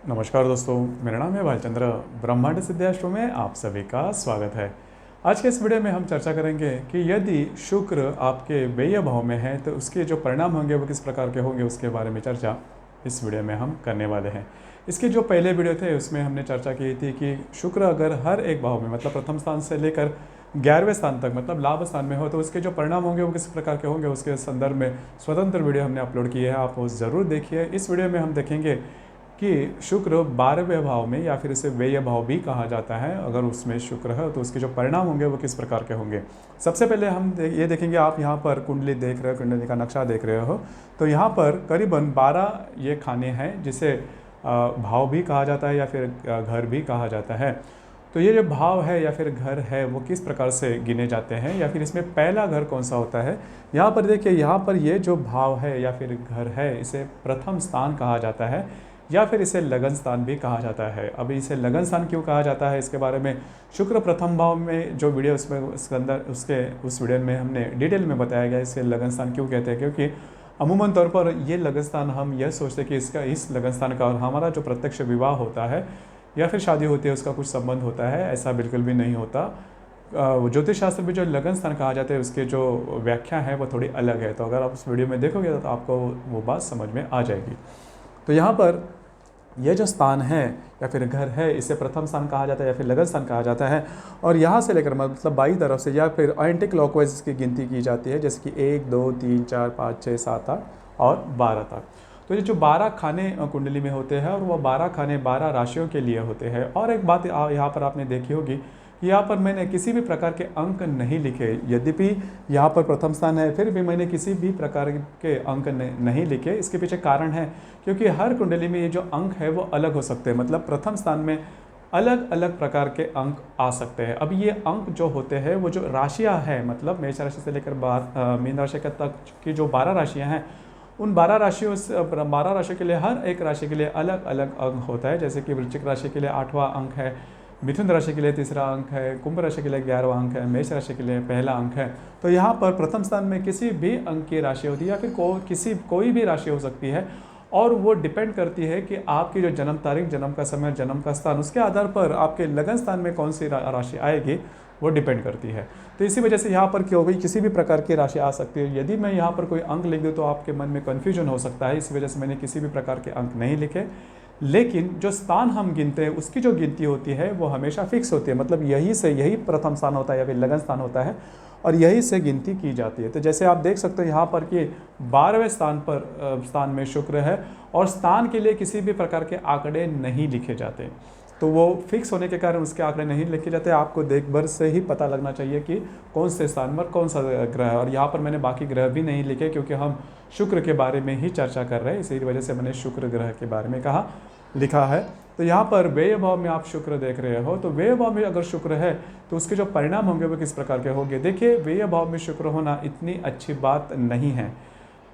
नमस्कार दोस्तों, मेरा नाम है भालचंद्र। ब्रह्मांड सिद्धाश्रम में आप सभी का स्वागत है। आज के इस वीडियो में हम चर्चा करेंगे कि यदि शुक्र आपके व्यय भाव में है तो उसके जो परिणाम होंगे वो किस प्रकार के होंगे, उसके बारे में चर्चा इस वीडियो में हम करने वाले हैं। इसके जो पहले वीडियो थे उसमें हमने चर्चा की थी कि शुक्र अगर हर एक भाव में मतलब प्रथम स्थान से लेकर 11वें स्थान तक मतलब लाभ स्थान में हो तो उसके जो परिणाम होंगे वो किस प्रकार के होंगे, उसके संदर्भ में स्वतंत्र वीडियो हमने अपलोड किए हैं, आप वो ज़रूर देखिए। इस वीडियो में हम देखेंगे कि शुक्र 12वें भाव में या फिर इसे व्यय भाव भी कहा जाता है, अगर उसमें शुक्र है तो उसके जो परिणाम होंगे वो किस प्रकार के होंगे। सबसे पहले हम ये देखेंगे, आप यहाँ पर कुंडली देख रहे हो, कुंडली का नक्शा देख रहे हो, तो यहाँ पर करीबन 12 ये खाने हैं जिसे भाव भी कहा जाता है या फिर घर भी कहा जाता है। तो ये जो भाव है या फिर घर है वो किस प्रकार से गिने जाते हैं या फिर इसमें पहला घर कौन सा होता है। यहाँ पर देखिए, यहाँ पर ये जो भाव है या फिर घर है इसे प्रथम स्थान कहा जाता है या फिर इसे लगन स्थान भी कहा जाता है। अभी इसे लगन स्थान क्यों कहा जाता है, इसके बारे में शुक्र प्रथम भाव में जो वीडियो उसमें उसके अंदर उस वीडियो में हमने डिटेल में बताया गया इसे लगन स्थान क्यों कहते हैं, क्योंकि अमूमन तौर पर ये लगन स्थान हम यह सोचते हैं कि इस लगन स्थान का और हमारा जो प्रत्यक्ष विवाह होता है या फिर शादी होती है उसका कुछ संबंध होता है। ऐसा बिल्कुल भी नहीं होता। ज्योतिष शास्त्र में जो लगन स्थान कहा जाता है उसके जो व्याख्या है वो थोड़ी अलग है, तो अगर आप उस वीडियो में देखोगे तो आपको वो बात समझ में आ जाएगी। तो यहाँ पर यह जो स्थान है या फिर घर है इसे प्रथम स्थान कहा जाता है या फिर लगन स्थान कहा जाता है। और यहाँ से लेकर मतलब बाई तरफ से या फिर एंटी क्लॉकवाइज इसकी गिनती की जाती है, जैसे कि 1 2 3 4 5 6 7 8 और 12 तक। तो ये जो 12 खाने कुंडली में होते हैं और वो 12 खाने 12 राशियों के लिए होते हैं। और एक बात यहाँ पर आपने देखी होगी कि यहाँ पर मैंने किसी भी प्रकार के अंक नहीं लिखे, यद्यपि यहाँ पर प्रथम स्थान है फिर भी मैंने किसी भी प्रकार के अंक नहीं लिखे। इसके पीछे कारण है क्योंकि हर कुंडली में ये जो अंक है वो अलग हो सकते हैं, मतलब प्रथम स्थान में अलग अलग प्रकार के अंक आ सकते हैं। अब ये अंक जो होते हैं वो जो राशियाँ हैं, मतलब मेष राशि से लेकर मीन राशि तक की जो 12 राशियाँ हैं, उन 12 राशियों के लिए हर एक राशि के लिए अलग अलग अंक होता है। जैसे कि वृश्चिक राशि के लिए 8वां अंक है, मिथुन राशि के लिए 3रा अंक है, कुंभ राशि के लिए 11वां अंक है, मेष राशि के लिए पहला अंक है। तो यहाँ पर प्रथम स्थान में किसी भी अंक की राशि होती है या फिर कोई भी राशि हो सकती है, और वो डिपेंड करती है कि आपकी जो जन्म तारीख, जन्म का समय, जन्म का स्थान, उसके आधार पर आपके लगन स्थान में कौन सी राशि आएगी वो डिपेंड करती है। तो इसी वजह से यहाँ पर क्या होगी, किसी भी प्रकार की राशि आ सकती है। यदि मैं यहाँ पर कोई अंक लिख दूँ तो आपके मन में कन्फ्यूजन हो सकता है, इस वजह से मैंने किसी भी प्रकार के अंक नहीं लिखे। लेकिन जो स्थान हम गिनते हैं उसकी जो गिनती होती है वो हमेशा फिक्स होती है, मतलब यही प्रथम स्थान होता है या फिर लगन स्थान होता है और यही से गिनती की जाती है। तो जैसे आप देख सकते हो यहाँ पर कि 12वें स्थान में शुक्र है और स्थान के लिए किसी भी प्रकार के आंकड़े नहीं लिखे जाते, तो वो फिक्स होने के कारण उसके आंकड़े नहीं लिखे जाते। आपको देख भर से ही पता लगना चाहिए कि कौन से स्थान पर कौन सा ग्रह है। और यहाँ पर मैंने बाकी ग्रह भी नहीं लिखे क्योंकि हम शुक्र के बारे में ही चर्चा कर रहे हैं, इसी वजह से मैंने शुक्र ग्रह के बारे में लिखा है। तो यहाँ पर व्यय भाव में आप शुक्र देख रहे हो, तो व्यय भाव में अगर शुक्र है तो उसके जो परिणाम होंगे वो किस प्रकार के होंगे। देखिए, व्यय भाव में शुक्र होना इतनी अच्छी बात नहीं है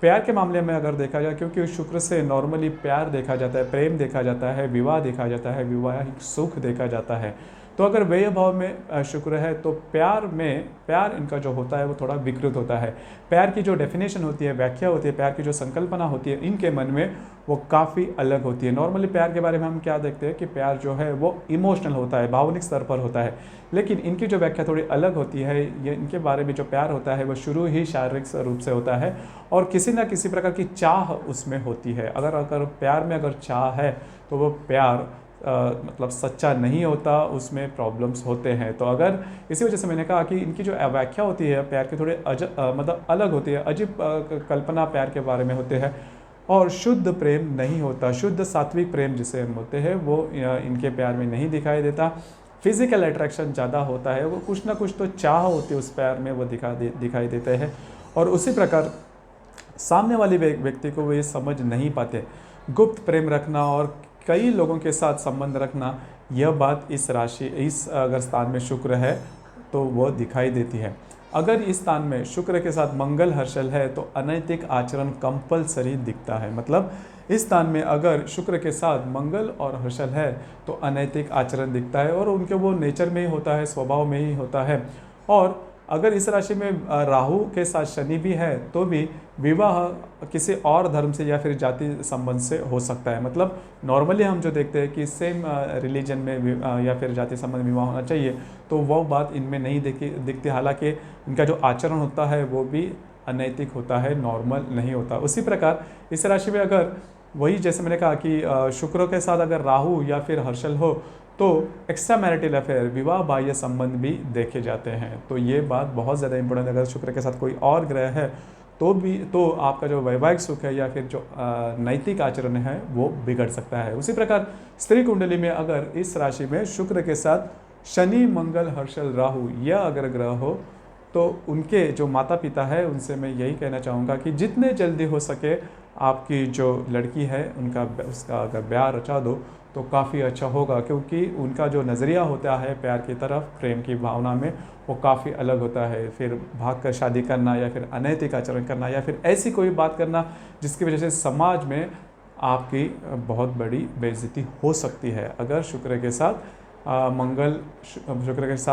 प्यार के मामले में अगर देखा जाए, क्योंकि शुक्र से नॉर्मली प्यार देखा जाता है, प्रेम देखा जाता है, विवाह देखा जाता है, विवाहिक सुख देखा जाता है। तो अगर व्यय भाव में शुक्र है तो प्यार इनका जो होता है वो थोड़ा विकृत होता है। प्यार की जो डेफिनेशन होती है, व्याख्या होती है, प्यार की जो संकल्पना होती है इनके मन में वो काफ़ी अलग होती है। नॉर्मली प्यार के बारे में हम क्या देखते हैं कि प्यार जो है वो इमोशनल होता है, भावनिक स्तर पर होता है, लेकिन इनकी जो व्याख्या थोड़ी अलग होती है। ये इनके बारे में जो प्यार होता है वो शुरू ही शारीरिक रूप से होता है और किसी ना किसी प्रकार की चाह उसमें होती है। अगर प्यार में अगर चाह है तो वो प्यार मतलब सच्चा नहीं होता, उसमें प्रॉब्लम्स होते हैं। तो अगर इसी वजह से मैंने कहा कि इनकी जो व्याख्या होती है प्यार की थोड़ी मतलब अलग होती है, अजीब कल्पना प्यार के बारे में होते हैं और शुद्ध प्रेम नहीं होता। शुद्ध सात्विक प्रेम जिसे हम होते हैं वो इनके प्यार में नहीं दिखाई देता। फिजिकल अट्रैक्शन ज़्यादा होता है, वो कुछ ना कुछ तो चाह होती है उस प्यार में, वो दिखाई देते हैं। और उसी प्रकार सामने वाले व्यक्ति को वो ये समझ नहीं पाते। गुप्त प्रेम रखना और कई लोगों के साथ संबंध रखना, यह बात इस अगर स्थान में शुक्र है तो वो दिखाई देती है। अगर इस स्थान में शुक्र के साथ मंगल हर्षल है तो अनैतिक आचरण कंपलसरी दिखता है। मतलब इस स्थान में अगर शुक्र के साथ मंगल और हर्षल है तो अनैतिक आचरण दिखता है और उनके वो नेचर में ही होता है, स्वभाव में ही होता है। और अगर इस राशि में राहु के साथ शनि भी है तो भी विवाह किसी और धर्म से या फिर जाति संबंध से हो सकता है। मतलब नॉर्मली हम जो देखते हैं कि सेम रिलीजन में या फिर जाति संबंध विवाह होना चाहिए, तो वो बात इनमें नहीं दिखती। हालांकि इनका जो आचरण होता है वो भी अनैतिक होता है, नॉर्मल नहीं होता। उसी प्रकार इस राशि में अगर वही जैसे मैंने कहा कि शुक्र के साथ अगर राहु या फिर हर्षल हो तो एक्स्ट्रा मैरिटल अफेयर, विवाह बाह्य संबंध भी देखे जाते हैं। तो ये बात बहुत ज़्यादा इंपॉर्टेंट है। अगर शुक्र के साथ कोई और ग्रह है तो आपका जो वैवाहिक सुख है या फिर जो नैतिक आचरण है वो बिगड़ सकता है। उसी प्रकार स्त्री कुंडली में अगर इस राशि में शुक्र के साथ शनि, मंगल, हर्षल, राहु यह अगर ग्रह हो तो उनके जो माता पिता है उनसे मैं यही कहना चाहूँगा कि जितने जल्दी हो सके आपकी जो लड़की है उसका अगर ब्याह रचा दो तो काफ़ी अच्छा होगा, क्योंकि उनका जो नज़रिया होता है प्यार की तरफ, प्रेम की भावना में, वो काफ़ी अलग होता है। फिर भाग कर शादी करना या फिर अनैतिक आचरण करना या फिर ऐसी कोई बात करना जिसकी वजह से समाज में आपकी बहुत बड़ी बेइज्जती हो सकती है। अगर शुक्र के साथ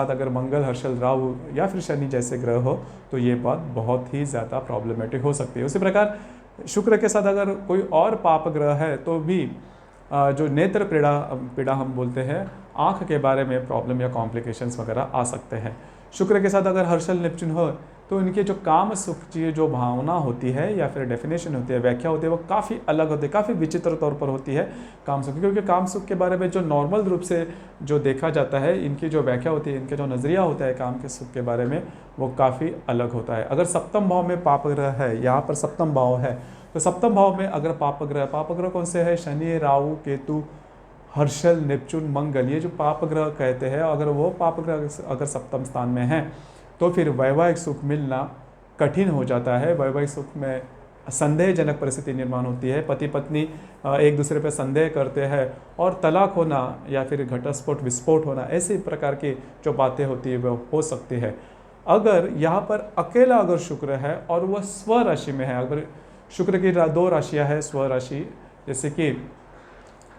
अगर मंगल, हर्षल, राहु या फिर शनि जैसे ग्रह हो तो ये बात बहुत ही ज़्यादा प्रॉब्लमेटिक हो सकती है। उसी प्रकार शुक्र के साथ अगर कोई और पाप ग्रह है तो भी जो नेत्र पीड़ा हम बोलते हैं, आँख के बारे में प्रॉब्लम या कॉम्प्लिकेशंस वगैरह आ सकते हैं। शुक्र के साथ अगर हर्षल, नेपच्यून हो तो इनके जो काम सुख की जो भावना होती है या फिर डेफिनेशन होती है, व्याख्या होती है, वो काफ़ी अलग होती है, काफ़ी विचित्र तौर पर होती है काम सुख की। क्योंकि काम सुख के बारे में जो नॉर्मल रूप से जो देखा जाता है, इनकी जो व्याख्या होती है, इनका जो नज़रिया होता है काम के सुख के बारे में, वो काफ़ी अलग होता है। अगर सप्तम भाव में पाप ग्रह है, यहाँ पर सप्तम भाव है, तो सप्तम भाव में अगर पाप ग्रह कौन से है? शनि, राहु, केतु, हर्षल, नेपच्यून, मंगल, ये जो पाप ग्रह कहते हैं, अगर वो पाप ग्रह अगर सप्तम स्थान में है तो फिर वैवाहिक सुख मिलना कठिन हो जाता है। वैवाहिक सुख में संदेहजनक परिस्थिति निर्माण होती है, पति पत्नी एक दूसरे पर संदेह करते हैं और तलाक होना या फिर घटस्फोट, विस्फोट होना, ऐसी प्रकार की जो बातें होती है वो हो सकती है। अगर यहाँ पर अकेला अगर शुक्र है और वह स्व राशि में है, अगर शुक्र की 2 राशियाँ है स्व राशि, जैसे कि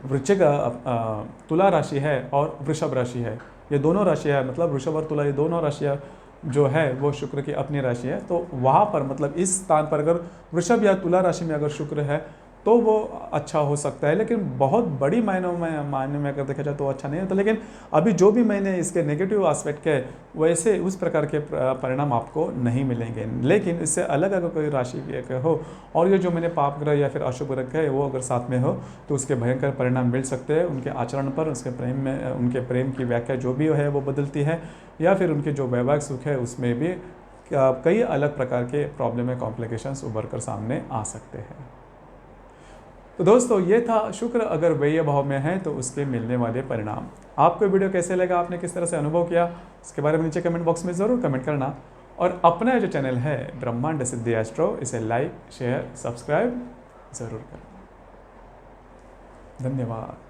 वृश्चिक तुला राशि है और वृषभ राशि है, ये दोनों राशियाँ है, मतलब वृषभ और तुला ये दोनों राशियाँ जो है वो शुक्र की अपनी राशि है। तो वहाँ पर मतलब इस स्थान पर अगर वृषभ या तुला राशि में अगर शुक्र है तो वो अच्छा हो सकता है, लेकिन बहुत बड़ी मायने में अगर देखा जाए तो अच्छा नहीं होता। लेकिन अभी जो भी मैंने इसके नेगेटिव एस्पेक्ट के, वैसे उस प्रकार के परिणाम आपको नहीं मिलेंगे। लेकिन इससे अलग अगर कोई राशि के हो और ये जो मैंने पाप ग्रह या फिर अशुभ ग्रह है वो अगर साथ में हो तो उसके भयंकर परिणाम मिल सकते हैं। उनके आचरण पर, उसके प्रेम में, उनके प्रेम की व्याख्या जो भी है वो बदलती है, या फिर उनके जो वैवाहिक सुख है उसमें भी कई अलग प्रकार के प्रॉब्लम या कॉम्प्लिकेशंस उभर कर सामने आ सकते हैं। तो दोस्तों ये था शुक्र अगर व्यय भाव में है तो उसके मिलने वाले परिणाम। आपको वीडियो कैसे लगा, आपने किस तरह से अनुभव किया, इसके बारे में नीचे कमेंट बॉक्स में ज़रूर कमेंट करना। और अपना जो चैनल है ब्रह्मांड सिद्धि एस्ट्रो, इसे लाइक, शेयर, सब्सक्राइब ज़रूर करना। धन्यवाद।